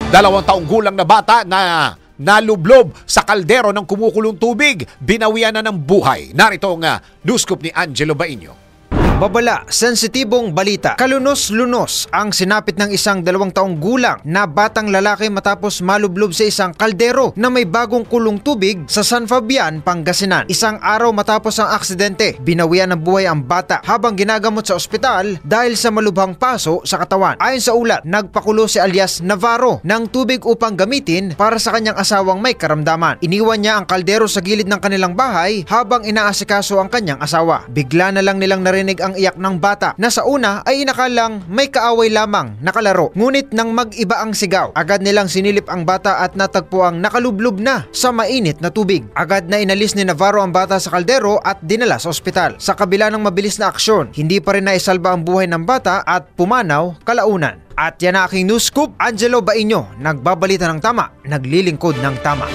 2 taong gulang na bata na nalublob sa kaldero ng kumukulong tubig, binawian na ng buhay. Narito ang news scoop ni Angelo Bainio. Babala, sensitibong balita. Kalunos-lunos ang sinapit ng isang 2 taong gulang na batang lalaki matapos malublob sa isang kaldero na may bagong kulong tubig sa San Fabian, Pangasinan. Isang araw matapos ang aksidente, binawian ng buhay ang bata habang ginagamot sa ospital dahil sa malubhang paso sa katawan. Ayon sa ulat, nagpakulo si alias Navarro ng tubig upang gamitin para sa kanyang asawang may karamdaman. Iniwan niya ang kaldero sa gilid ng kanilang bahay habang inaasikaso ang kanyang asawa. Bigla na lang nilang narinig ang iyak ng bata na sa una ay inakalang may kaaway lamang nakalaro. Ngunit nang mag-iba ang sigaw, agad nilang sinilip ang bata at natagpo ang nakalublob na sa mainit na tubig. Agad na inalis ni Navarro ang bata sa kaldero at dinala sa ospital. Sa kabila ng mabilis na aksyon, hindi pa rin naisalba ang buhay ng bata at pumanaw kalaunan. At yan ang aking news scoop. Angelo Bainio, nagbabalita ng tama, naglilingkod ng tama.